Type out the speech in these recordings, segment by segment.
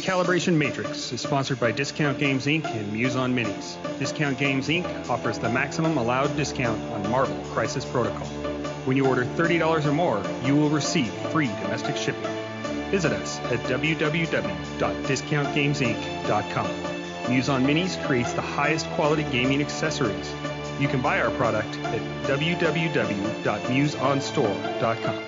Recalibration Matrix is sponsored by Discount Games Inc. and Muse on Minis. Discount Games Inc. offers the maximum allowed discount on Marvel Crisis Protocol. When you order $30 or more, you will receive free domestic shipping. Visit us at www.discountgamesinc.com. Muse on Minis creates the highest quality gaming accessories. You can buy our product at www.museonstore.com.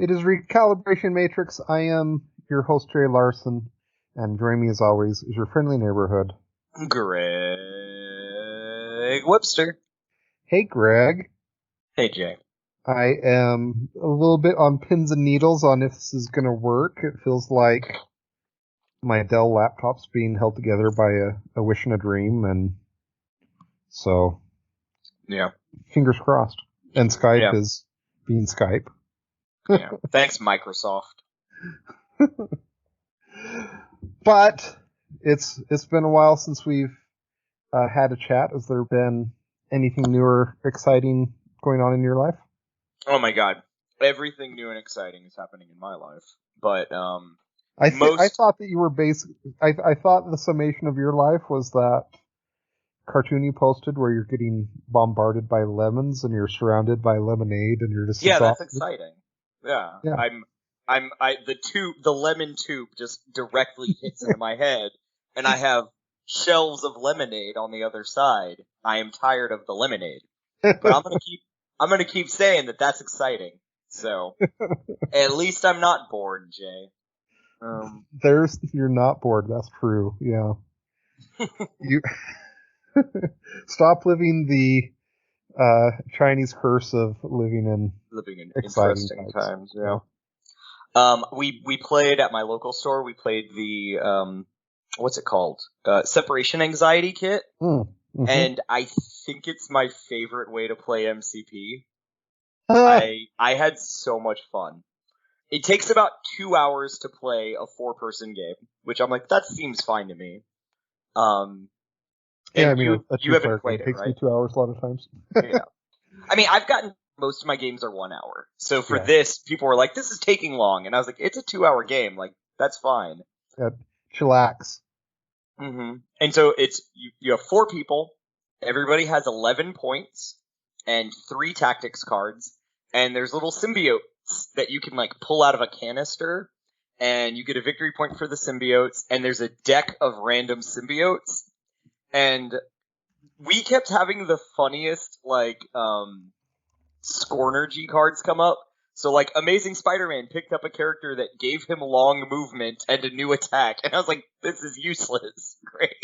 It is Recalibration Matrix. I am your host, Jay Larson, and joining me as always is your friendly neighborhood, Greg Webster. Hey, Greg. Hey, Jay. I am a little bit on pins and needles on if this is going to work. It feels like my Dell laptop's being held together by a wish and a dream, and so, yeah, fingers crossed. And Skype is being Skype. Yeah. Thanks, Microsoft. But it's been a while since we've had a chat. Has there been anything new or exciting going on in your life? Oh my God, everything new and exciting is happening in my life. But I thought that you were I thought the summation of your life was that cartoon you posted where you're getting bombarded by lemons and you're surrounded by lemonade and you're just that's exciting. Yeah. The lemon tube just directly hits into my head, and I have shelves of lemonade on the other side. I am tired of the lemonade, but I'm gonna keep saying that that's exciting. So at least I'm not bored, Jay. You're not bored. That's true. Yeah. You stop living the Chinese curse of living in interesting times. Yeah. We played at my local store. We played the what's it called? Separation Anxiety Kit, mm-hmm. And I think it's my favorite way to play MCP. I had so much fun. It takes about 2 hours to play a 4-person game, which I'm like, that seems fine to me. Yeah, I mean, you haven't played it, takes right? me 2 hours a lot of times. Yeah. I mean, I've gotten most of my games are 1 hour. So for this, people were like, this is taking long. And I was like, it's a 2-hour game. Like, that's fine. Yeah, chillax. Mm-hmm. And so it's, you have 4 people. Everybody has 11 points and 3 tactics cards. And there's little symbiotes that you can, like, pull out of a canister. And you get a victory point for the symbiotes. And there's a deck of random symbiotes. And we kept having the funniest, like, Scornergy cards come up. So, like, Amazing Spider-Man picked up a character that gave him long movement and a new attack. And I was like, this is useless. Great.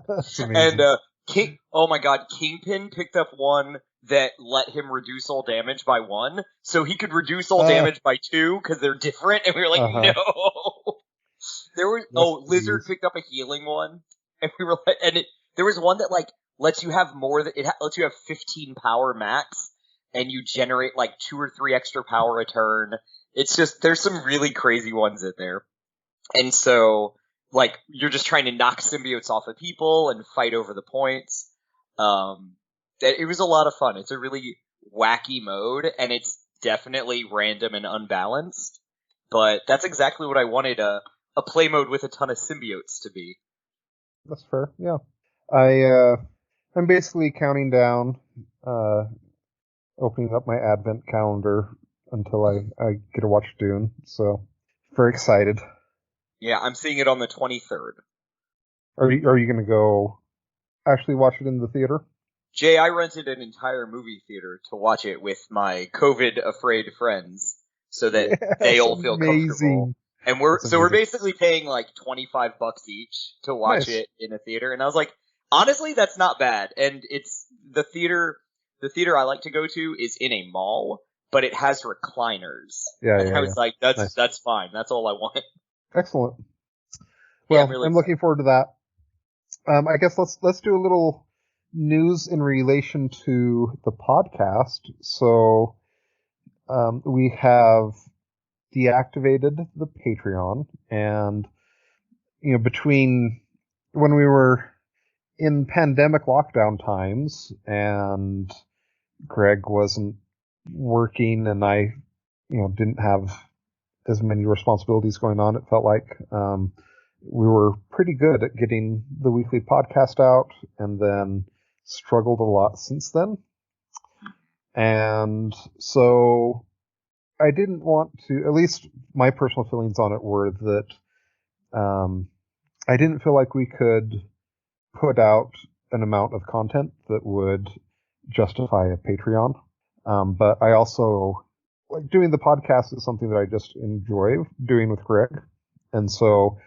That's amazing. And, Kingpin picked up one that let him reduce all damage by 1. So he could reduce all damage by 2 because they're different. And we were like, no. Lizard picked up a healing one. And we were like, there was one that, like, lets you have lets you have 15 power max, and you generate, like, 2 or 3 extra power a turn. It's just, there's some really crazy ones in there. And so, like, you're just trying to knock symbiotes off of people and fight over the points. It was a lot of fun. It's a really wacky mode, and it's definitely random and unbalanced. But that's exactly what I wanted a play mode with a ton of symbiotes to be. That's fair, yeah. I'm basically counting down, opening up my advent calendar until I get to watch Dune, so very excited. Yeah, I'm seeing it on the 23rd. Are you going to go actually watch it in the theater? Jay, I rented an entire movie theater to watch it with my COVID-afraid friends so that they all feel comfortable. And we're basically paying like $25 each to watch it in a theater. And I was like, honestly, that's not bad. And it's the theater I like to go to is in a mall, but it has recliners. I was like, that's fine. That's all I want. Excellent. Well, yeah, I'm looking forward to that. I guess let's do a little news in relation to the podcast. So, we have deactivated the Patreon, and between when we were in pandemic lockdown times and Greg wasn't working and I, didn't have as many responsibilities going on, it felt like we were pretty good at getting the weekly podcast out, and then struggled a lot since then. And so I didn't want to, at least my personal feelings on it were that I didn't feel like we could put out an amount of content that would justify a Patreon. But I also, like, doing the podcast is something that I just enjoy doing with Greg. And so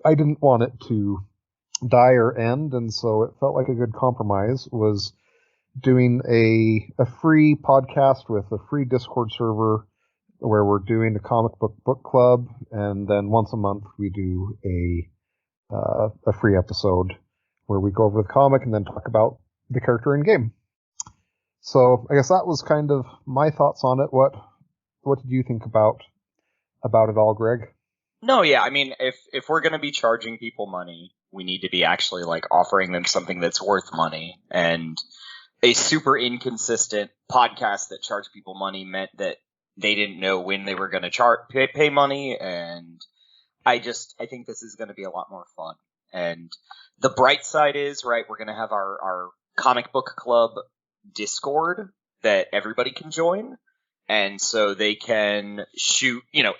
I didn't want it to die or end. And so it felt like a good compromise was doing a free podcast with a free Discord server where we're doing a comic book club. And then once a month we do a free episode where we go over the comic and then talk about the character in game. So I guess that was kind of my thoughts on it. What did you think about it all, Greg? No, yeah, I mean, if we're going to be charging people money, we need to be actually, like, offering them something that's worth money. And a super inconsistent podcast that charged people money meant that they didn't know when they were going to pay money. And I think this is going to be a lot more fun. And the bright side is, right, we're going to have our comic book club Discord that everybody can join. And so they can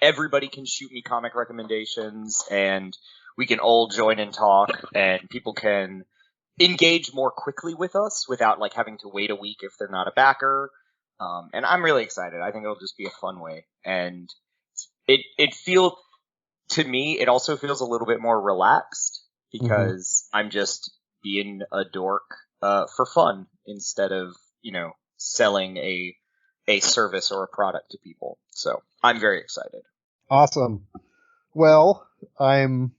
everybody can shoot me comic recommendations, and we can all join and talk, and people can engage more quickly with us without, like, having to wait a week if they're not a backer. And I'm really excited. I think it'll just be a fun way. And to me, it also feels a little bit more relaxed because I'm just being a dork for fun instead of, selling a service or a product to people. So I'm very excited. Awesome. Well, I'm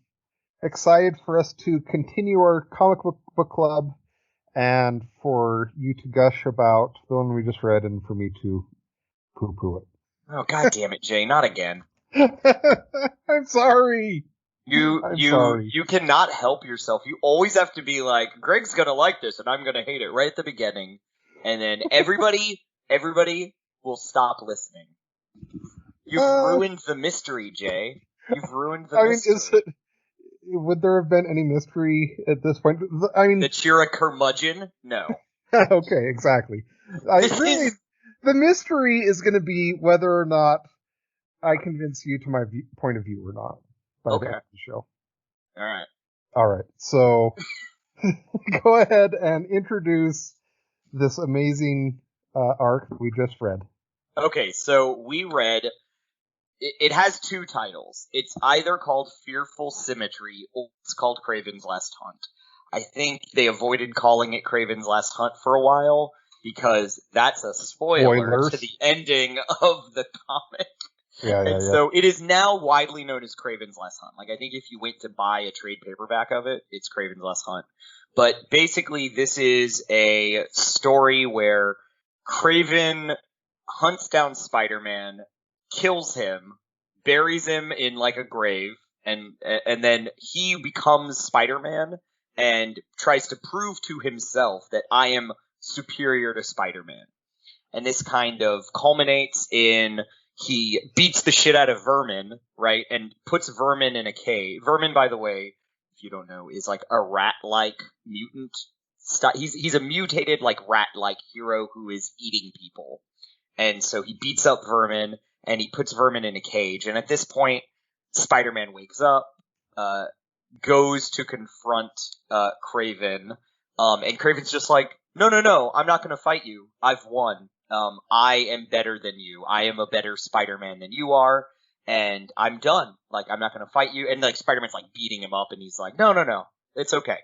excited for us to continue our comic book club and for you to gush about the one we just read and for me to poo-poo it. Oh, God damn it, Jay. Not again. I'm sorry. You cannot help yourself. You always have to be like, Greg's going to like this and I'm going to hate it right at the beginning. And then everybody will stop listening. You've ruined the mystery, Jay. You've ruined the mystery. Would there have been any mystery at this point? I mean, that you're a curmudgeon? No. Okay, exactly. The mystery is going to be whether or not I convince you to my point of view or not by the end of the show. All right. So go ahead and introduce this amazing arc that we just read. Okay, so we read. It has two titles. It's either called Fearful Symmetry or it's called Kraven's Last Hunt. I think they avoided calling it Kraven's Last Hunt for a while because that's a spoiler to the ending of the comic. Yeah. So it is now widely known as Kraven's Last Hunt. Like, I think if you went to buy a trade paperback of it, it's Kraven's Last Hunt. But basically, this is a story where Kraven hunts down Spider-Man, kills him, buries him in, like, a grave, and then he becomes Spider-Man and tries to prove to himself that I am superior to Spider-Man. And this kind of culminates in he beats the shit out of Vermin, right, and puts Vermin in a cage. Vermin, by the way, if you don't know, is like a rat-like mutant. He's a mutated, like, rat-like hero who is eating people. And so he beats up Vermin, and he puts Vermin in a cage. And at this point, Spider-Man wakes up, goes to confront Kraven, and Kraven's just like, no, I'm not going to fight you. I've won. I am better than you. I am a better Spider-Man than you are, and I'm done. Like, I'm not going to fight you. And, like, Spider-Man's, like, beating him up, and he's like, no, it's okay.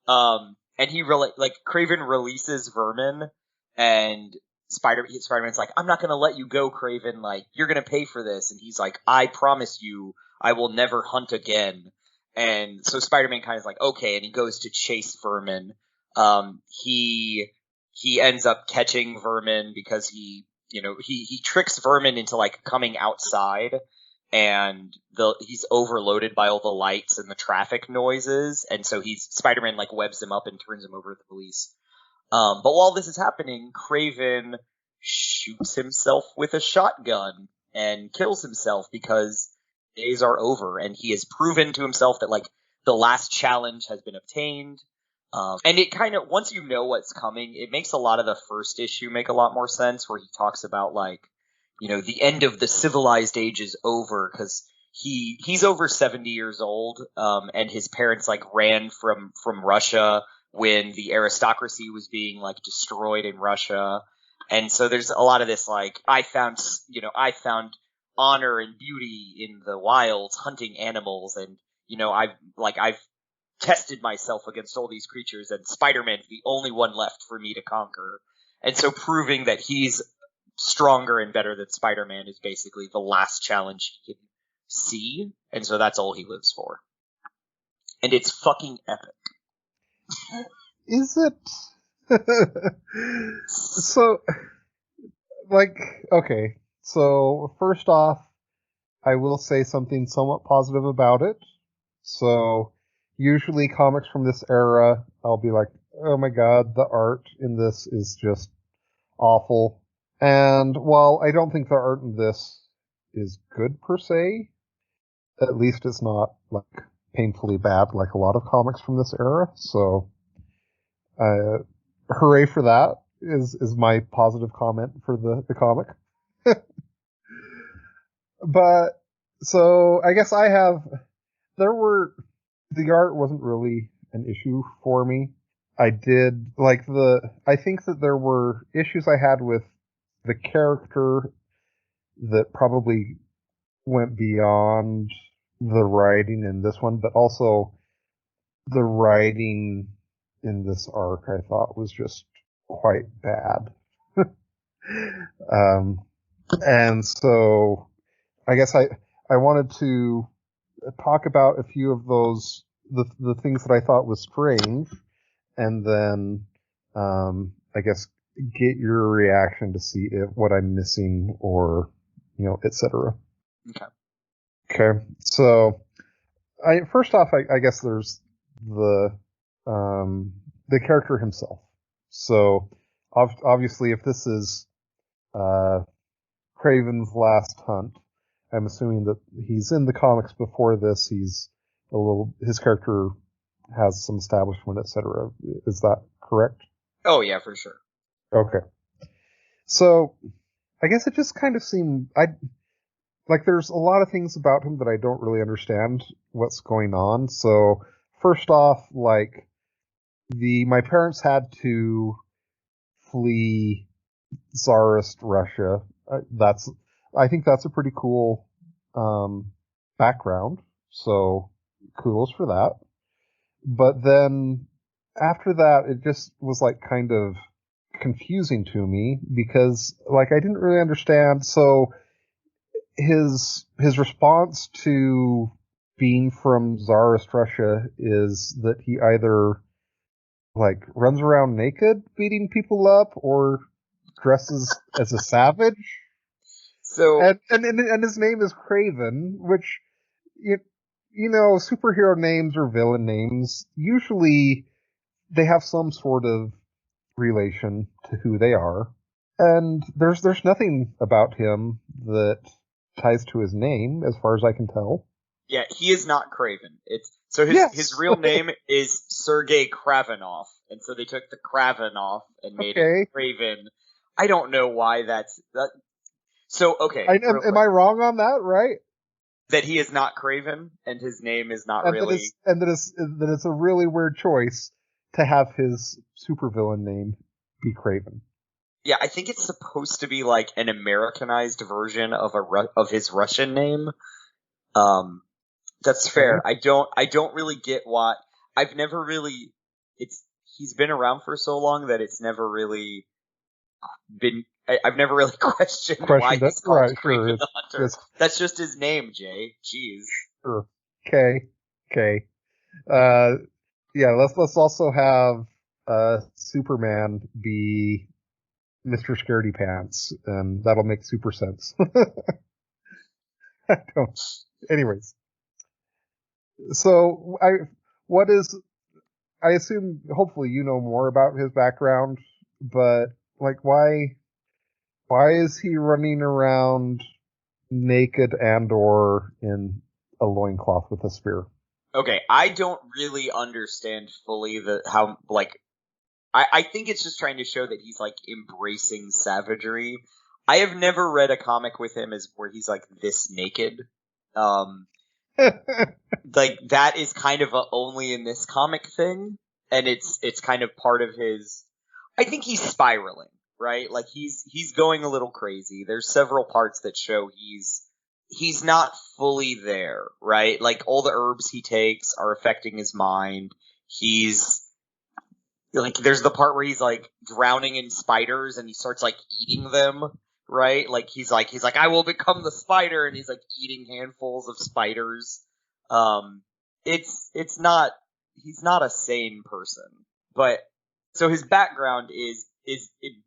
And Kraven releases Vermin, and Spider-Man's like, I'm not going to let you go, Kraven. Like, you're going to pay for this. And he's like, I promise you, I will never hunt again. And so Spider-Man kind of is like, okay, and he goes to chase Vermin. He ends up catching Vermin because he tricks Vermin into, like, coming outside. and he's overloaded by all the lights and the traffic noises, and so Spider-Man like webs him up and turns him over to the police. But while this is happening, Kraven shoots himself with a shotgun and kills himself because days are over, and he has proven to himself that like the last challenge has been obtained. And it kind of, once you know what's coming, it makes a lot of the first issue make a lot more sense, where he talks about like, you know, the end of the civilized age is over, because he's over 70 years old, and his parents like ran from Russia when the aristocracy was being like destroyed in Russia. And so there's a lot of this like, I found honor and beauty in the wilds hunting animals, and you know, I've tested myself against all these creatures, and Spider-Man's the only one left for me to conquer. And so proving that he's stronger and better than Spider-Man is basically the last challenge he can see, and so that's all he lives for. And it's fucking epic. Is it? So, like, okay. So, first off, I will say something somewhat positive about it. So, usually comics from this era, I'll be like, oh my god, the art in this is just awful. And while I don't think the art in this is good per se, at least it's not like painfully bad like a lot of comics from this era. So, hooray for that is my positive comment for the comic. But so I guess the art wasn't really an issue for me. I think that there were issues I had with the character that probably went beyond the writing in this one, but also the writing in this arc I thought was just quite bad. And so I guess I wanted to talk about a few of those, the things that I thought was strange, and then I guess get your reaction to see what I'm missing, or, you know, etc. Okay. So first off, I guess there's the character himself. So obviously, if this is Kraven's last hunt, I'm assuming that he's in the comics before this. His character has some establishment, etc. Is that correct? Oh yeah, for sure. Okay. So I guess it just kind of seemed there's a lot of things about him that I don't really understand what's going on. So first off, like my parents had to flee Tsarist Russia. I think that's a pretty cool background. So kudos for that. But then after that, it just was like kind of confusing to me, because like I didn't really understand. So his response to being from Tsarist Russia is that he either like runs around naked beating people up, or dresses as a savage. So and his name is Kraven, which you know, superhero names or villain names, usually they have some sort of relation to who they are. And there's nothing about him that ties to his name, as far as I can tell. Yeah, he is not Kraven. His real name is Sergei Kravenov, and so they took the Kraven off and made it Kraven. I don't know why that's that. So okay, am I wrong on that? Right? That he is not Kraven, and his name is not really. That it's a really weird choice to have his supervillain name be Kraven. Yeah, I think it's supposed to be like an Americanized version of his Russian name. That's fair. I don't really get why. I've never really. He's been around for so long that it's never really been. I've never really questioned why he's called Kraven the Hunter. That's just his name, Jay. Jeez. Sure. Okay. Yeah. Let's also have Superman be Mr. Scaredy Pants, and that'll make super sense. I don't. Anyways, so I assume, hopefully, you know more about his background, but like, why is he running around naked and/or in a loincloth with a spear? Okay, I don't really understand fully how I think it's just trying to show that he's like embracing savagery. I have never read a comic with him where he's like this naked. Like that is kind of a only in this comic thing, and it's kind of part of his. I think he's spiraling, right? Like he's going a little crazy. There's several parts that show he's not fully there, right? Like all the herbs he takes are affecting his mind. He's like, there's the part where he's like drowning in spiders and he starts like eating them, right? Like he's like, I will become the spider, and he's like eating handfuls of spiders. It's not, he's not a sane person, but so his background is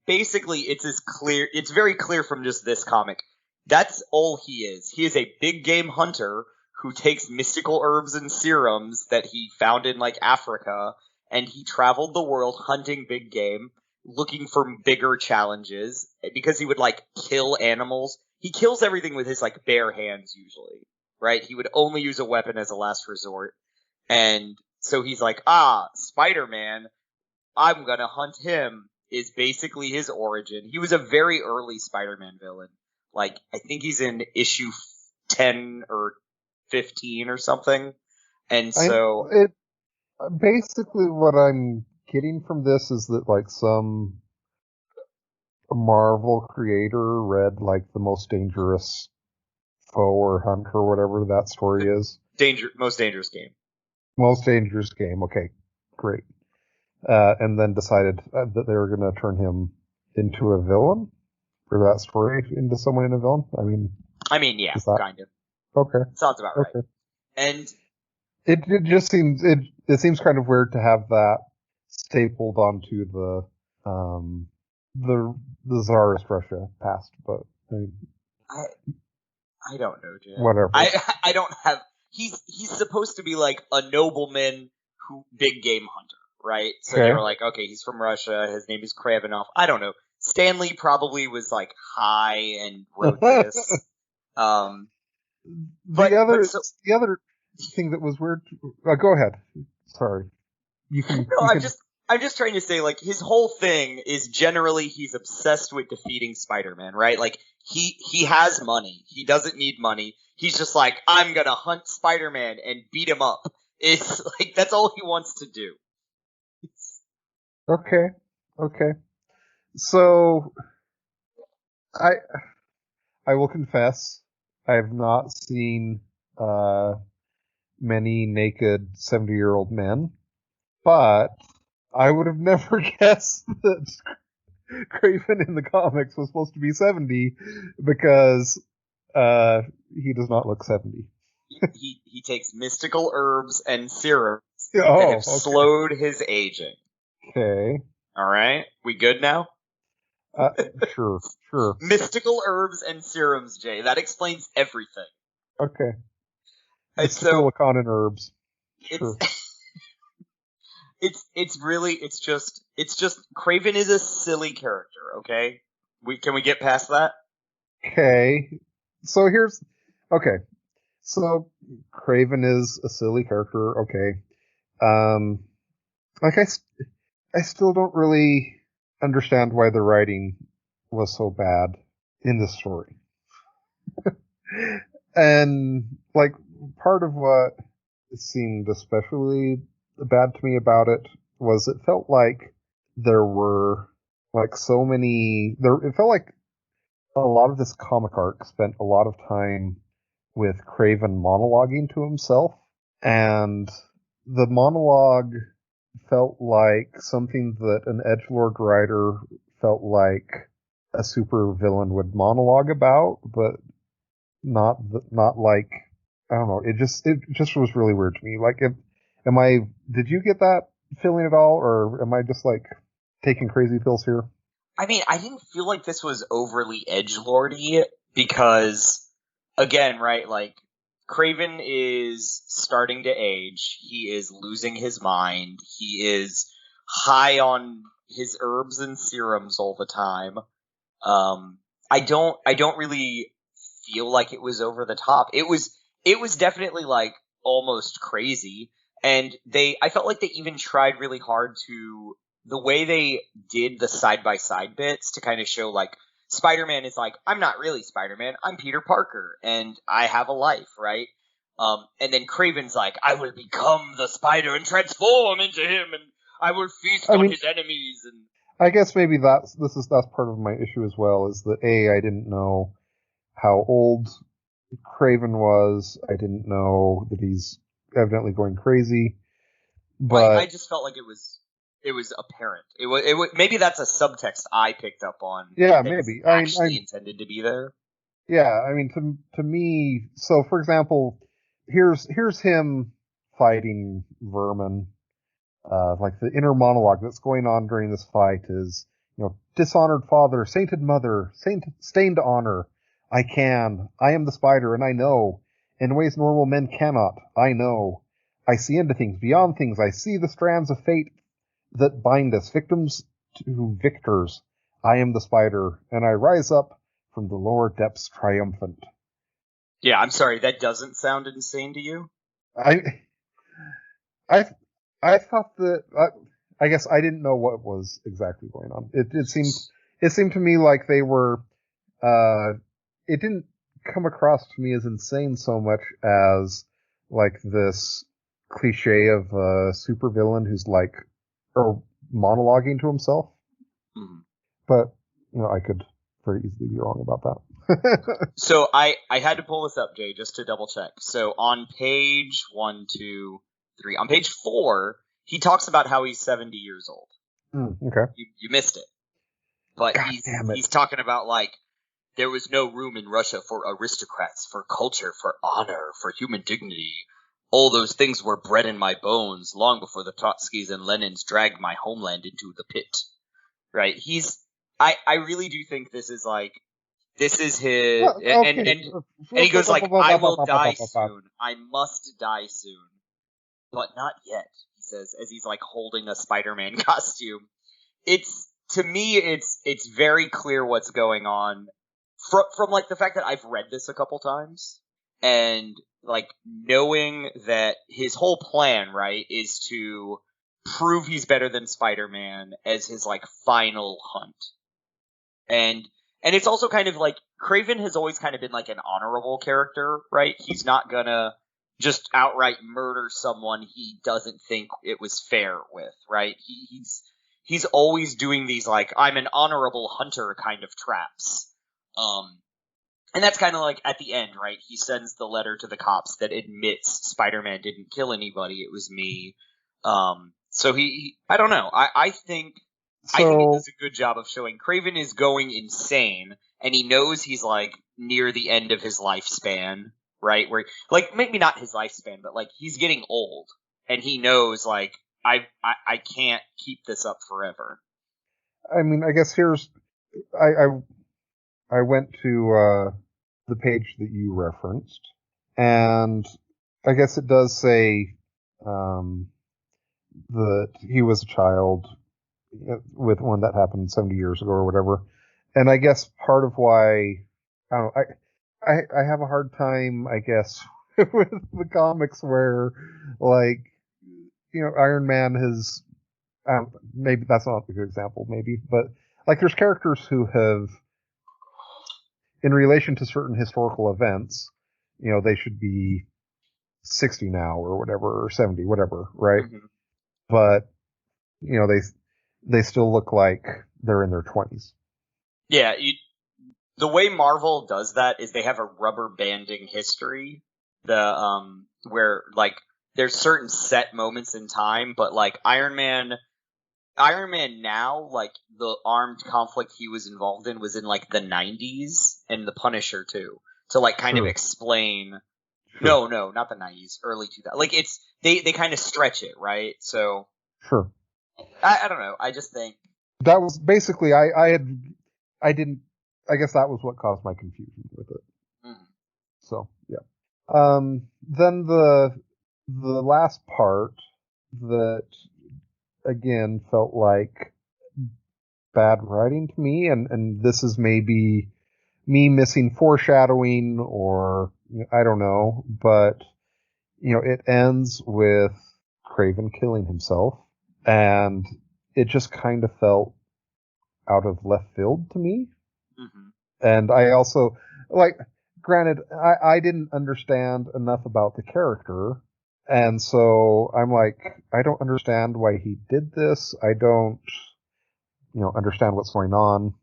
basically, it's very clear from just this comic. That's all he is. He is a big game hunter who takes mystical herbs and serums that he found in like Africa, and he traveled the world hunting big game, looking for bigger challenges, because he would like kill animals. He kills everything with his like bare hands usually, right? He would only use a weapon as a last resort. And so he's like, Spider-Man, I'm gonna hunt him, is basically his origin. He was a very early Spider-Man villain. Like, I think he's in issue 10 or 15 or something. And so basically what I'm getting from this is that like some Marvel creator read like The Most Dangerous Foe or Hunt or whatever that story is. Most Dangerous Game. Most Dangerous Game. Okay, great. And then decided that they were going to turn him into a villain for that story, into someone in a villain. I mean, yeah, kind of. Okay. Sounds about right. And it just seems it seems kind of weird to have that stapled onto the Tsarist Russia past, but I don't know, Jim. Whatever. I don't have. He's supposed to be like a nobleman big game hunter, right? So they were like, okay, he's from Russia. His name is Kraven. I don't know. Stanley probably was like high and wrote this. The other thing that was weird. Go ahead. Sorry. I'm just trying to say, like, his whole thing is generally he's obsessed with defeating Spider-Man, right? Like, he has money. He doesn't need money. He's just like, I'm gonna hunt Spider-Man and beat him up. It's like, that's all he wants to do. Okay. So, I will confess, I have not seen many naked 70-year-old men, but I would have never guessed that Kraven in the comics was supposed to be 70 because he does not look 70. he takes mystical herbs and serums that have slowed his aging. Okay. All right, we good now? Sure. Mystical herbs and serums, Jay. That explains everything. Okay. So silicon herbs. Sure. It's just Kraven is a silly character, okay? Can we get past that? Okay. So Kraven is a silly character, okay. Like I still don't really understand why the writing was so bad in this story. And like part of what seemed especially bad to me about it was it felt like there were like it felt like a lot of this comic arc spent a lot of time with Kraven monologuing to himself, and the monologue felt like something that an edgelord writer felt like a super villain would monologue about, but not like, I don't know. It just was really weird to me. Like, did you get that feeling at all, or am I just like taking crazy pills here? I mean, I didn't feel like this was overly edgelordy because again, right, like, Kraven is starting to age. He is losing his mind. He is high on his herbs and serums all the time. I don't really feel like it was over the top. It was definitely like almost crazy. And I felt like they even tried really hard to, the way they did the side by side bits to kind of show like, Spider-Man is like, I'm not really Spider-Man, I'm Peter Parker, and I have a life, right? And then Kraven's like, I will become the Spider and transform into him, and I will feast on his enemies. And I guess maybe that's part of my issue as well, is that I didn't know how old Kraven was. I didn't know that he's evidently going crazy. But I just felt like it was apparent. It was maybe that's a subtext I picked up on. Yeah, maybe. Actually intended to be there. Yeah, I mean, to me, so for example, here's him fighting Vermin. Like the inner monologue that's going on during this fight is, dishonored father, sainted mother, stained honor. I am the spider, and I know, in ways normal men cannot. I know. I see into things, beyond things. I see the strands of fate that bind us, victims to victors. I am the spider, and I rise up from the lower depths triumphant. Yeah, I'm sorry, that doesn't sound insane to you? I thought that, I guess I didn't know what was exactly going on. It seemed to me like they were, it didn't come across to me as insane so much as like this cliche of a supervillain who's like, or monologuing to himself. Mm-hmm. But, I could very easily be wrong about that. So I had to pull this up, Jay, just to double check. So on page 1, 2, 3, on page 4, he talks about how he's 70 years old. Okay. You missed it. But he's talking about, like, there was no room in Russia for aristocrats, for culture, for honor, for human dignity. All those things were bred in my bones long before the Trotskys and Lenins dragged my homeland into the pit. Right? I really do think this is like, this is his, and he goes like, I will die soon. I must die soon. But not yet, he says, as he's like holding a Spider-Man costume. To me, it's very clear what's going on. From like the fact that I've read this a couple times, and like knowing that his whole plan, right, is to prove he's better than Spider-Man as his like final hunt. And it's also kind of like, Kraven has always kind of been like an honorable character, right? He's not gonna just outright murder someone he doesn't think it was fair with, right? He's always doing these like, I'm an honorable hunter kind of traps. And that's kind of like at the end, right? He sends the letter to the cops that admits Spider-Man didn't kill anybody, it was me. So I don't know. I think it does a good job of showing Kraven is going insane, and he knows he's like near the end of his lifespan, right? Where, like, maybe not his lifespan, but like he's getting old, and he knows like I can't keep this up forever. I mean, I guess I went to the page that you referenced, and I guess it does say that he was a child with one that happened 70 years ago or whatever. And I guess part of why, I don't know, I have a hard time, I guess, with the comics where, like, Iron Man has, maybe that's not a good example, maybe, but like there's characters who have, in relation to certain historical events, they should be 60 now or whatever, or 70, whatever, right? Mm-hmm. But, they still look like they're in their 20s. Yeah, the way Marvel does that is they have a rubber banding history. Where like there's certain set moments in time, but like Iron Man now, like the armed conflict he was involved in was in like the 90s, and the Punisher too, to like kind of explain. Sure. No, not the 90s, early 2000s. Like they kind of stretch it, right? So sure. I don't know. I just think that was basically I guess that was what caused my confusion with it. Mm-hmm. Then the last part that again felt like bad writing to me, and this is maybe me missing foreshadowing, or I don't know, but it ends with Kraven killing himself, and it just kind of felt out of left field to me. Mm-hmm. And I also, granted, I didn't understand enough about the character, and so I'm like, I don't understand why he did this. I don't, understand what's going on.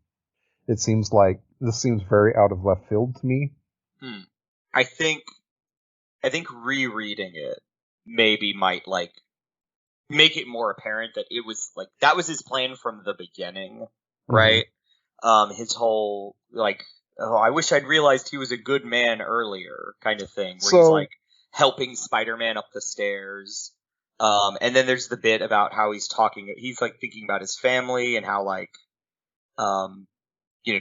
It seems like this seems very out of left field to me. I think rereading it maybe might make it more apparent that it was that was his plan from the beginning, right? Mm-hmm. His whole I wish I'd realized he was a good man earlier kind of thing, where he's helping Spider-Man up the stairs. And then there's the bit about how he's thinking about his family and how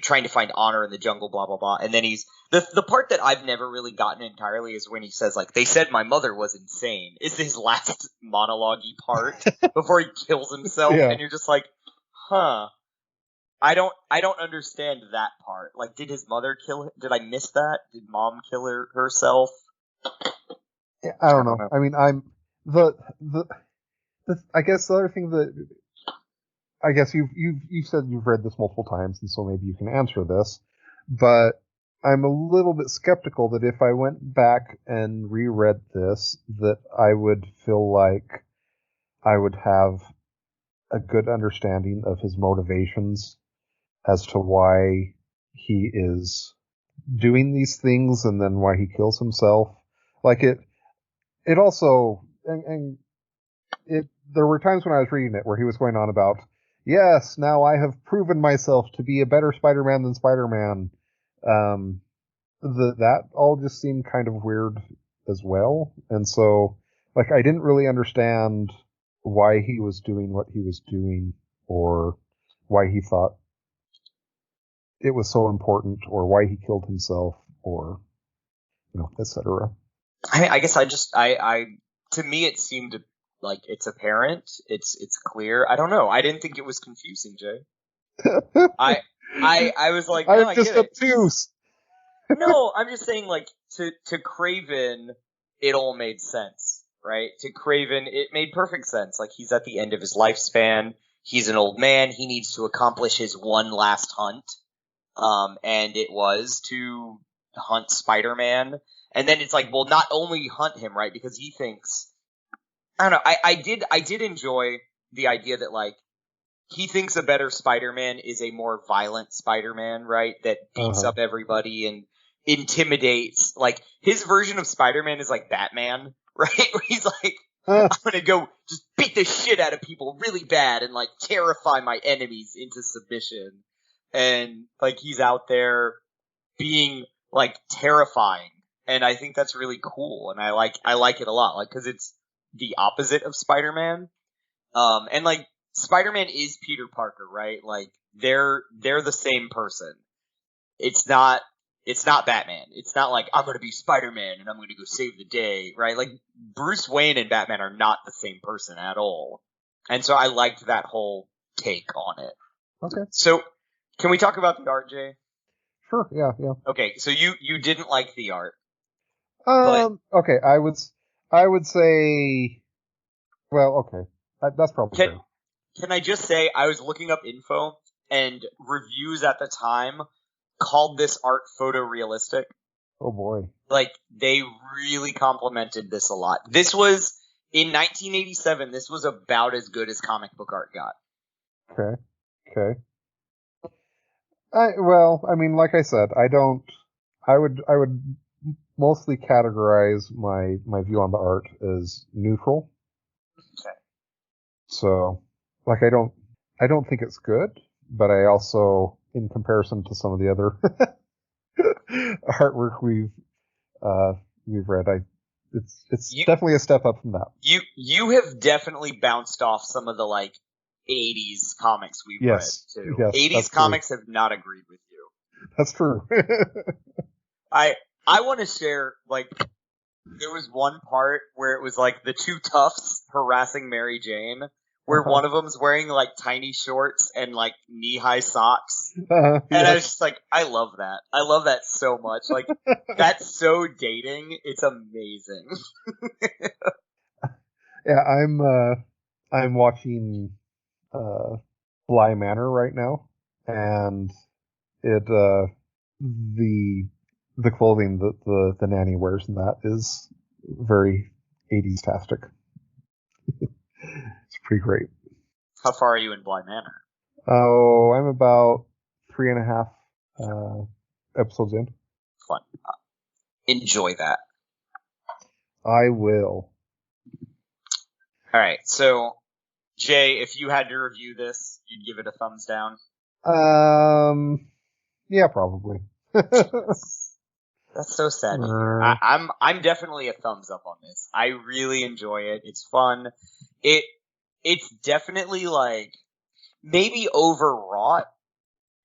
trying to find honor in the jungle, blah, blah, blah. And then he's the part that I've never really gotten entirely is when he says, they said my mother was insane. It's his last monologue-y part before he kills himself. Yeah. And you're just like, huh. I don't understand that part. Did his mother kill him? Did I miss that? Did mom kill herself? Yeah, I don't know. I mean, I guess the other thing that I guess you've said you've read this multiple times, and so maybe you can answer this, but I'm a little bit skeptical that if I went back and reread this, that I would feel like I would have a good understanding of his motivations as to why he is doing these things and then why he kills himself. It also, and there were times when I was reading it where he was going on about, yes, now I have proven myself to be a better Spider-Man than Spider-Man. That all just seemed kind of weird as well. And so, I didn't really understand why he was doing what he was doing, or why he thought it was so important, or why he killed himself, or, etc. I guess to me it seemed like it's apparent, it's clear. I don't know. I didn't think it was confusing, Jay. I was like, no, I'm just obtuse. No, I'm just saying, to Kraven, it all made sense, right? To Kraven, it made perfect sense. He's at the end of his lifespan. He's an old man. He needs to accomplish his one last hunt. And it was to hunt Spider-Man. And then it's well, not only hunt him, right? Because he thinks, I don't know. I did enjoy the idea that he thinks a better Spider-Man is a more violent Spider-Man, right? That beats up everybody and intimidates. His version of Spider-Man is Batman, right? Where he's I'm gonna go just beat the shit out of people really bad and terrify my enemies into submission. And he's out there being terrifying. And I think that's really cool. And I like it a lot. Cause it's the opposite of Spider-Man. And Spider-Man is Peter Parker, right? They're the same person. It's not Batman. It's not I'm gonna be Spider-Man and I'm gonna go save the day, right? Bruce Wayne and Batman are not the same person at all. And so I liked that whole take on it. Okay. So can we talk about the art, Jay? Sure, yeah. Okay, so you didn't like the art. Okay, I would say, well, okay. That's probably fair. Can I just say, I was looking up info, and reviews at the time called this art photorealistic. Oh boy. They really complimented this a lot. This was, in 1987, this was about as good as comic book art got. Okay. Like I said, I would mostly categorize my view on the art as neutral. Okay. So, I don't think it's good, but I also, in comparison to some of the other artwork we've read, it's definitely a step up from that. You have definitely bounced off some of the 80s comics we've read too. Yes, 80s comics have not agreed with you. That's true. I want to share There was one part where it was like the two toughs harassing Mary Jane, where one of them's wearing like tiny shorts and like knee-high socks. And I was just like, I love that. I love that so much. Like, that's so dating. It's amazing. Yeah, I'm watching Bly Manor right now, and it the clothing that the nanny wears in that is very 80s-tastic. It's pretty great. How far are you in Bly Manor? Oh, I'm about 3.5 episodes in. Fun. Enjoy that. I will. All right, so Jay, if you had to review this, you'd give it a thumbs down. Yeah, probably. That's so sad to hear. I'm definitely a thumbs up on this. I really enjoy it. It's fun. It's definitely like maybe overwrought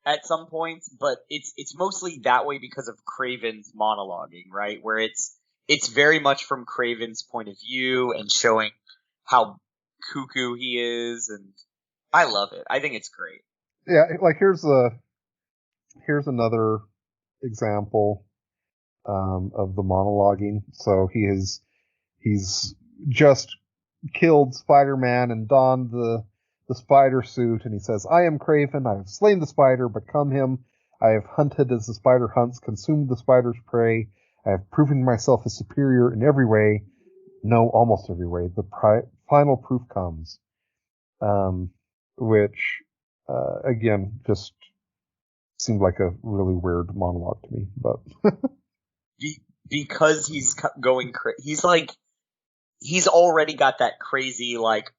at some points, but it's mostly that way because of Kraven's monologuing, right? Where it's very much from Kraven's point of view and showing how cuckoo he is, and I love it. I think it's great. Yeah, like here's another example of the monologuing. So he's just killed Spider-Man and donned the spider suit, and he says, "I am Kraven. I have slain the spider, become him. I have hunted as the spider hunts, consumed the spider's prey. I have proven myself as superior in every way. No, almost every way. The final proof comes." Which, again, just seemed like a really weird monologue to me, but because he's going he's already got that crazy, like,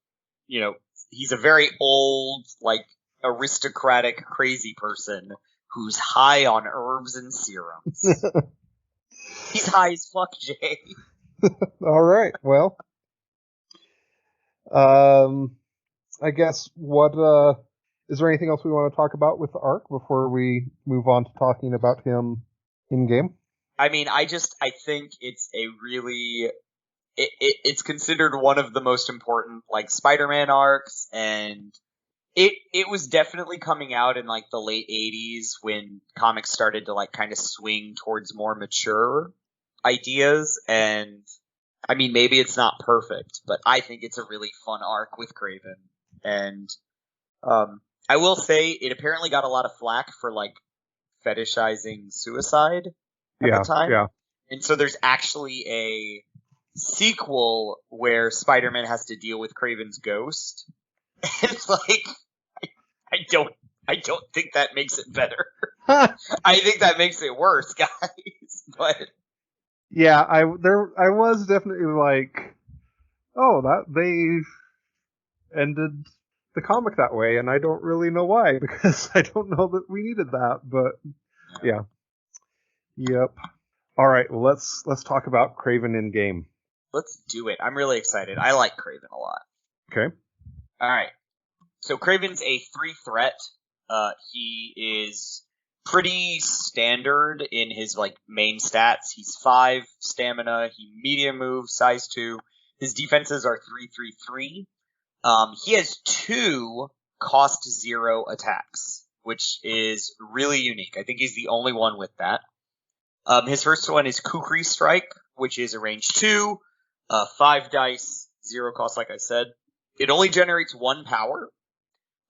you know, he's a very old, like, aristocratic crazy person who's high on herbs and serums. He's high as fuck, Jay. All right, well, I guess is there anything else we want to talk about with the arc before we move on to talking about him in game? I mean, I think it's a really, it's considered one of the most important, like, Spider-Man arcs, and it was definitely coming out in, like, the late 80s when comics started to, like, kind of swing towards more mature ideas, and I mean, maybe it's not perfect, but I think it's a really fun arc with Kraven, and I will say it apparently got a lot of flack for, like, fetishizing suicide at the time. Yeah. And so there's actually a sequel where Spider-Man has to deal with Kraven's ghost. And it's like, I don't think that makes it better. I think that makes it worse, guys. But yeah, I was definitely like, oh, that they ended the comic that way, and I don't really know why, because I don't know that we needed that, but yeah. Yep. All right, well, let's talk about Kraven in game. Let's do it. I'm really excited. I like Kraven a lot. Okay. All right. So Kraven's a 3 threat. He is pretty standard in his, like, main stats. He's 5 stamina. He medium move, size 2. His defenses are 3/3/3. He has 2 cost 0 attacks, which is really unique. I think he's the only one with that. His first one is Kukri Strike, which is a range 2, 5 dice, 0 cost, like I said. It only generates 1 power.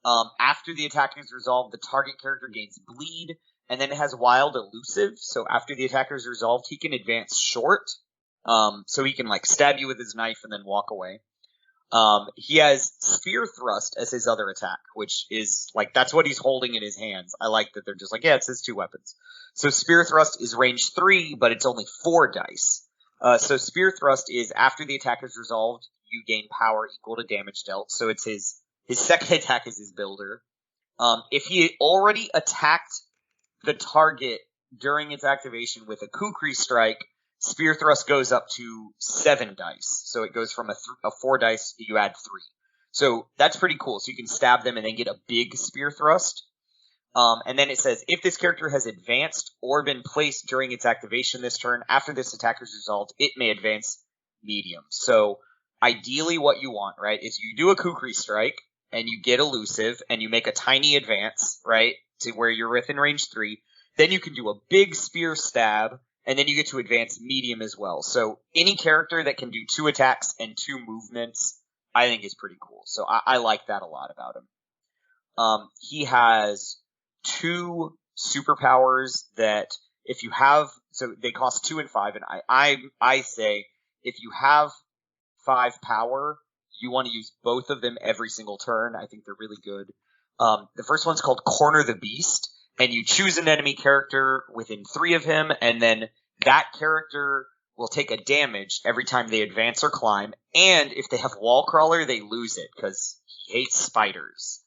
After the attack is resolved, the target character gains bleed, and then it has wild elusive, so after the attacker is resolved, he can advance short, so he can, like, stab you with his knife and then walk away. He has Spear Thrust as his other attack, which is, like, that's what he's holding in his hands. I like that they're just like, yeah, it's his 2 weapons. So Spear Thrust is range 3, but it's only 4 dice. So Spear Thrust is, after the attack is resolved, you gain power equal to damage dealt, so it's his second attack is his builder. If he already attacked the target during its activation with a Kukri Strike, Spear Thrust goes up to 7 dice. So it goes from a 4 dice, you add 3. So that's pretty cool. So you can stab them and then get a big Spear Thrust. And then it says, if this character has advanced or been placed during its activation this turn, after this attack is resolved, it may advance medium. So ideally what you want, right, is you do a Kukri strike, and you get elusive, and you make a tiny advance, right, to where you're within range 3. Then you can do a big spear stab, and then you get to advance medium as well. So any character that can do 2 attacks and 2 movements, I think is pretty cool. So I like that a lot about him. He has 2 superpowers that if you have, so they cost 2 and 5, and I say if you have 5 power, you want to use both of them every single turn. I think they're really good. The first one's called Corner the Beast, and you choose an enemy character within 3 of him, and then that character will take a damage every time they advance or climb, and if they have Wall Crawler, they lose it, because he hates spiders.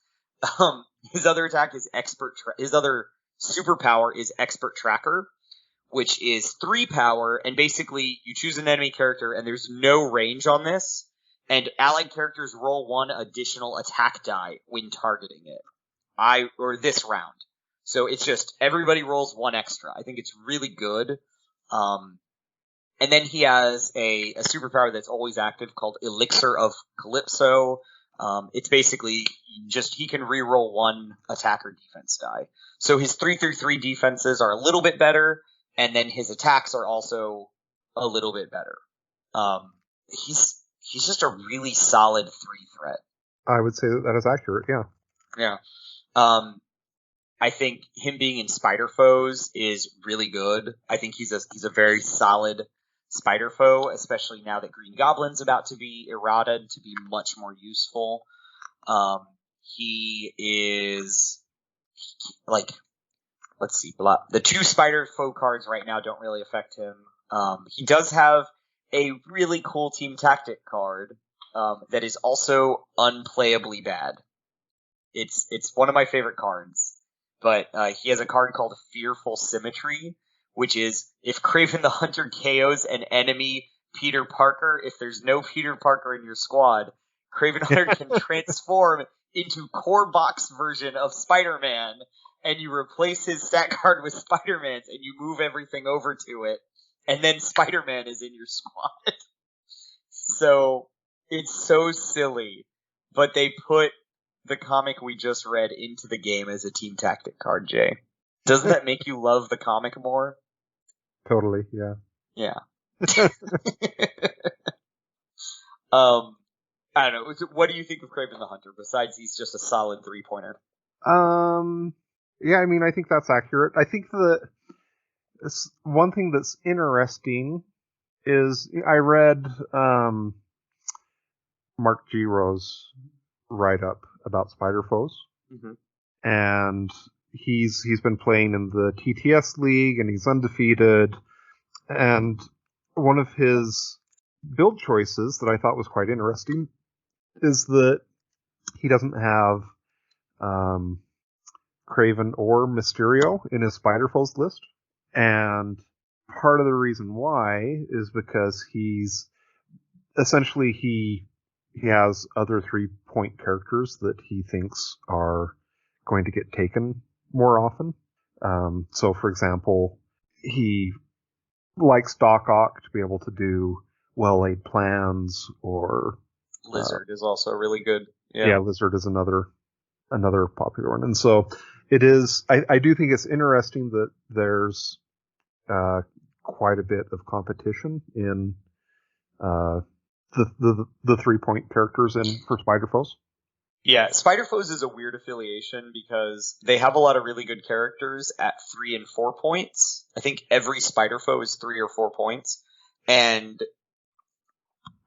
His other attack is his other superpower is Expert Tracker, which is 3 power, and basically you choose an enemy character, and there's no range on this, and allied characters roll 1 additional attack die when targeting it. Or this round. So it's just, everybody rolls 1 extra. I think it's really good. And then he has a superpower that's always active called Elixir of Calypso. It's basically he can reroll 1 attack or defense die. So his 3/3 defenses are a little bit better, and then his attacks are also a little bit better. He's just a really solid 3 threat. I would say that is accurate, yeah. Yeah. I think him being in Spider Foes is really good. I think he's a very solid Spider Foe, especially now that Green Goblin's about to be errated to be much more useful. He is let's see, the 2 Spider Foe cards right now don't really affect him. He does have a really cool Team Tactic card that is also unplayably bad. It's one of my favorite cards. But he has a card called Fearful Symmetry, which is if Kraven the Hunter KOs an enemy Peter Parker, if there's no Peter Parker in your squad, Kraven the Hunter can transform into core box version of Spider-Man, and you replace his stat card with Spider-Man's, and you move everything over to it, and then Spider-Man is in your squad. So it's so silly, but they put the comic we just read into the game as a Team Tactic card, Jay. Doesn't that make you love the comic more? Totally, yeah. Yeah. I don't know. What do you think of Kraven the Hunter, besides he's just a solid 3-pointer? Yeah, I mean, I think that's accurate. I think one thing that's interesting is I read Mark Giro's write-up about Spider Foes. Mm-hmm. And he's been playing in the TTS League, and he's undefeated. And one of his build choices that I thought was quite interesting is that he doesn't have Kraven or Mysterio in his Spider Foes list. And part of the reason why is because he's essentially he has other 3-point characters that he thinks are going to get taken more often. So, for example, he likes Doc Ock to be able to do well-laid plans, or Lizard is also really good. Yeah, Lizard is another popular one. And so it is. I do think it's interesting that there's quite a bit of competition in the 3-point characters for Spider Foes. Yeah, Spider Foes is a weird affiliation because they have a lot of really good characters at 3 and 4 points. I think every Spider Foe is 3 or 4 points, and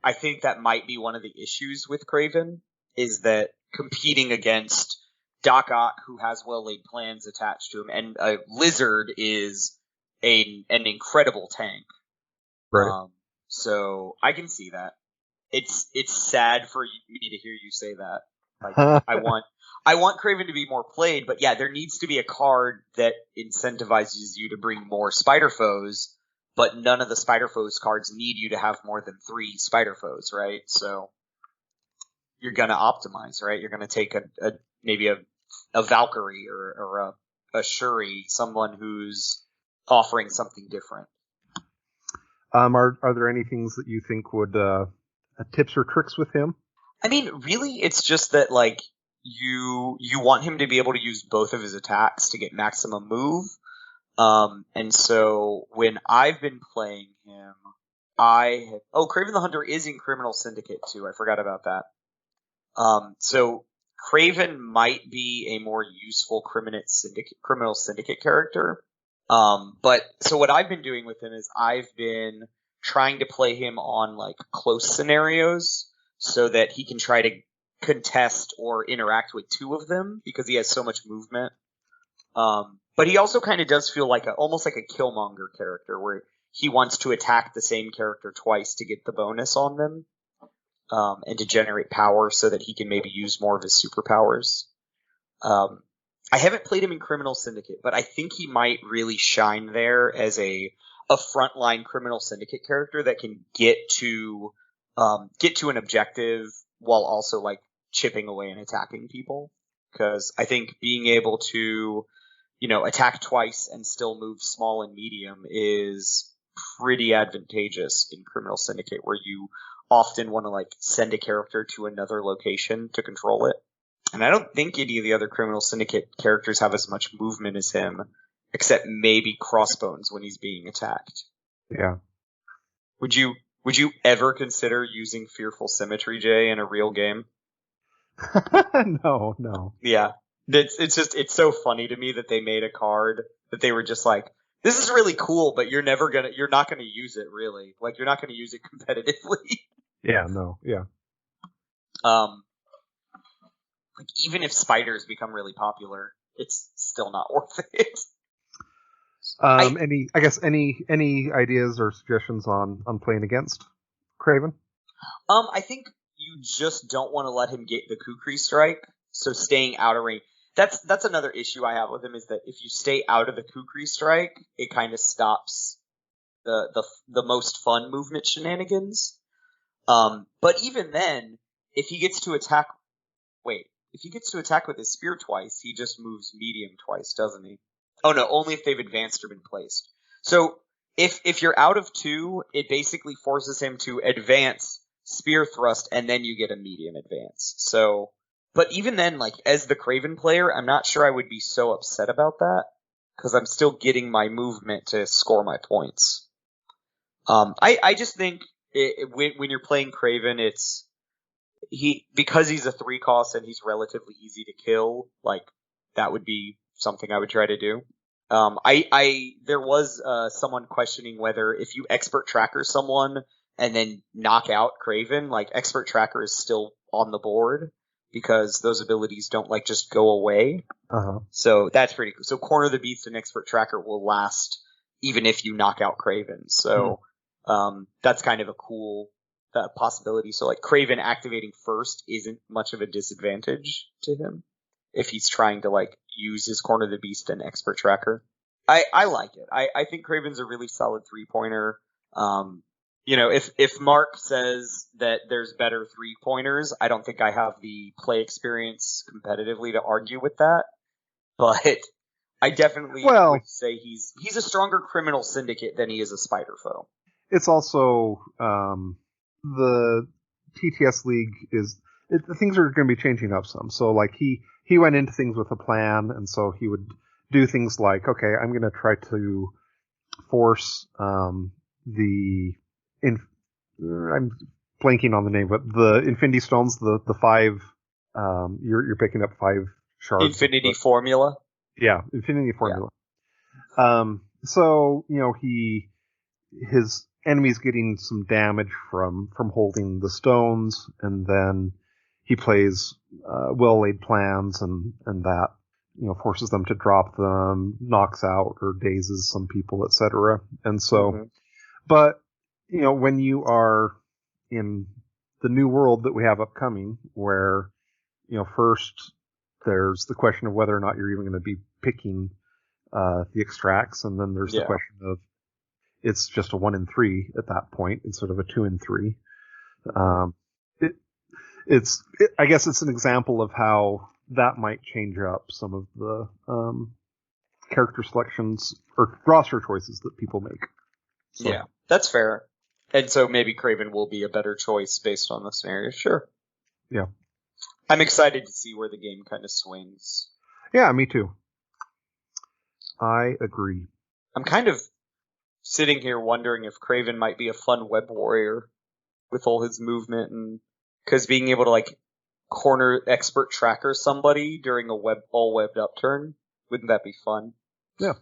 I think that might be one of the issues with Kraven, is that competing against Doc Ock, who has well-laid plans attached to him, and Lizard is an incredible tank. Right. So I can see that. It's sad for me to hear you say that. Like, I want Kraven to be more played, but yeah, there needs to be a card that incentivizes you to bring more Spider Foes, but none of the Spider Foes cards need you to have more than 3 Spider Foes, right? So you're gonna optimize, right? You're gonna take maybe a Valkyrie or a Shuri, someone who's offering something different. Are there any things that you think would tips or tricks with him? I mean, really, it's just that like you want him to be able to use both of his attacks to get maximum move. And so when I've been playing him, Kraven the Hunter is in Criminal Syndicate too. I forgot about that. So Kraven might be a more useful Criminal Syndicate character. But so what I've been doing with him is I've been trying to play him on like close scenarios so that he can try to contest or interact with two of them because he has so much movement. But he also kind of does feel like almost like a Killmonger character where he wants to attack the same character twice to get the bonus on them, and to generate power so that he can maybe use more of his superpowers. I haven't played him in Criminal Syndicate, but I think he might really shine there as a frontline Criminal Syndicate character that can get to an objective while also like chipping away and attacking people. Because I think being able to, attack twice and still move small and medium is pretty advantageous in Criminal Syndicate, where you often want to like send a character to another location to control it. And I don't think any of the other Criminal Syndicate characters have as much movement as him, except maybe Crossbones when he's being attacked. Yeah. Would you ever consider using Fearful Symmetry, Jay, in a real game? No. Yeah. It's so funny to me that they made a card that they were just like, this is really cool, but you're not gonna use it really. Like, you're not gonna use it competitively. Yeah, no, yeah. Like, even if spiders become really popular, it's still not worth it. Any ideas or suggestions on playing against Kraven? I think you just don't want to let him get the Kukri strike. So staying out of range. That's another issue I have with him, is that if you stay out of the Kukri strike, it kind of stops the most fun movement shenanigans. But even then, if he gets to attack with his spear twice, he just moves medium twice, doesn't he? Oh no, only if they've advanced or been placed. So if you're out of two, it basically forces him to advance, spear thrust, and then you get a medium advance. So, but even then, like, as the Kraven player, I'm not sure I would be so upset about that, because I'm still getting my movement to score my points. I just think when you're playing Kraven, because he's a 3-cost and he's relatively easy to kill, like, that would be something I would try to do. There was someone questioning whether if you expert tracker someone and then knock out Kraven, like, expert tracker is still on the board because those abilities don't like just go away. Uh-huh. So that's pretty cool. So Corner the Beast and expert tracker will last even if you knock out Kraven. So that's kind of a cool possibility. So like Kraven activating first isn't much of a disadvantage to him if he's trying to like use his Corner the Beast and expert tracker. I like it. I think Kraven's a really solid 3-pointer. If Mark says that there's better 3-pointers, I don't think I have the play experience competitively to argue with that. But I definitely would say he's a stronger Criminal Syndicate than he is a Spider Foe. It's also the TTS League things are going to be changing up some. So like he went into things with a plan, and so he would do things like, okay, I'm going to try to force I'm blanking on the name, but the Infinity Stones, the 5, you're picking up 5 shards. Infinity Formula? Yeah, Infinity Formula. Yeah. So, his enemy's getting some damage from holding the stones, and then he plays well-laid plans, and that, forces them to drop them, knocks out or dazes some people, etc. And so, but, when you are in the new world that we have upcoming, where, first there's the question of whether or not you're even going to be picking the extracts, and then there's the question of it's just a 1 in 3 at that point instead of a 2 in 3. I guess it's an example of how that might change up some of the character selections or roster choices that people make. So. Yeah, that's fair. And so maybe Kraven will be a better choice based on the scenario. Sure. Yeah. I'm excited to see where the game kind of swings. Yeah, me too. I agree. I'm kind of sitting here wondering if Kraven might be a fun web warrior with all his movement, and because being able to like corner expert tracker somebody during a all webbed up turn, wouldn't that be fun? Yeah.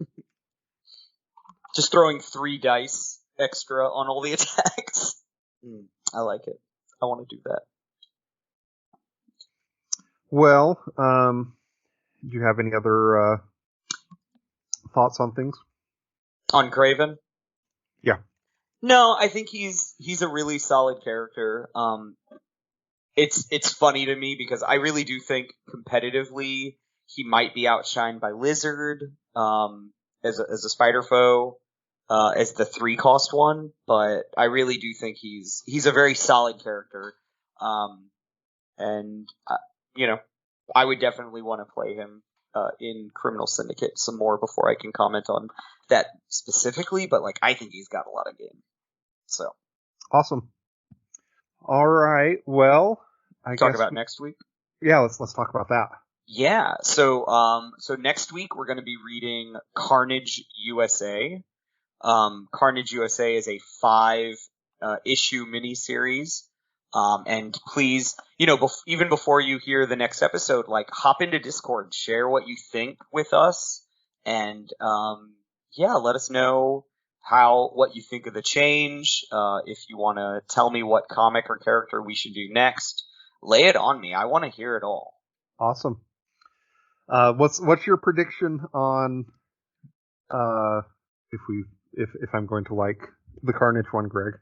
Just throwing 3 dice extra on all the attacks. I like it. I want to do that. Well, do you have any other thoughts on things? On Kraven? Yeah. No, I think he's a really solid character. It's funny to me because I really do think competitively he might be outshined by Lizard as a spider foe, as the 3-cost one, but I really do think he's a very solid character. And I would definitely want to play him in Criminal Syndicate some more before I can comment on that specifically, but like I think he's got a lot of game. So awesome. All right. Well, I talk guess about next week. Yeah, let's talk about that. Yeah. So next week we're going to be reading Carnage USA. Carnage USA is a 5 issue miniseries. And please, even before you hear the next episode, like hop into Discord, share what you think with us, and let us know what you think of the change. If you want to tell me what comic or character we should do next, lay it on me. I want to hear it all. Awesome. What's your prediction on if I'm going to like the Carnage one, Greg?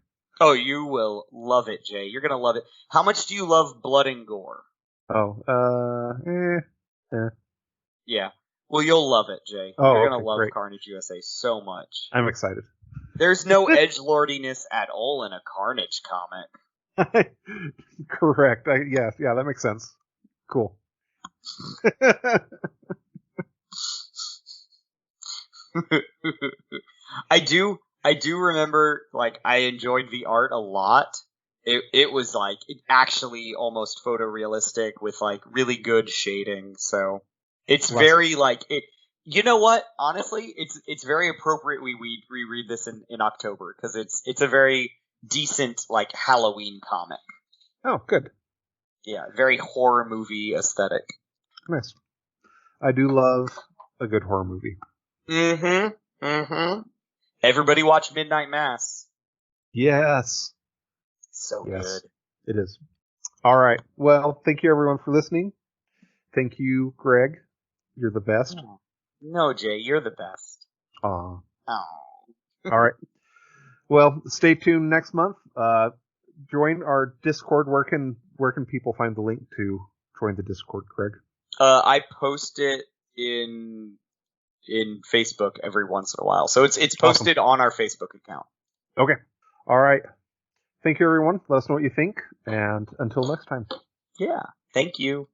Oh, you will love it, Jay. You're gonna love it. How much do you love blood and gore? Oh, Yeah. Well, you'll love it, Jay. Oh, You're gonna okay, love great. Carnage USA so much. I'm excited. There's no edgelordiness at all in a Carnage comic. Correct. Yeah, that makes sense. Cool. I do remember, like, I enjoyed the art a lot. It was like actually almost photorealistic with like really good shading. So it's very like it. You know what? Honestly, it's very appropriate we reread this in October because it's a very decent like Halloween comic. Oh, good. Yeah, very horror movie aesthetic. Nice. I do love a good horror movie. Everybody watch Midnight Mass. Yes. So good. It is. All right. Well, thank you everyone for listening. Thank you, Greg. You're the best. Oh. No, Jay, you're the best. Aw. Oh. All right. Well, stay tuned next month. Join our Discord. Where can people find the link to join the Discord, Greg? I post it in Facebook every once in a while. So it's posted on our Facebook account. Okay. All right. Thank you, everyone. Let us know what you think. And until next time. Yeah. Thank you.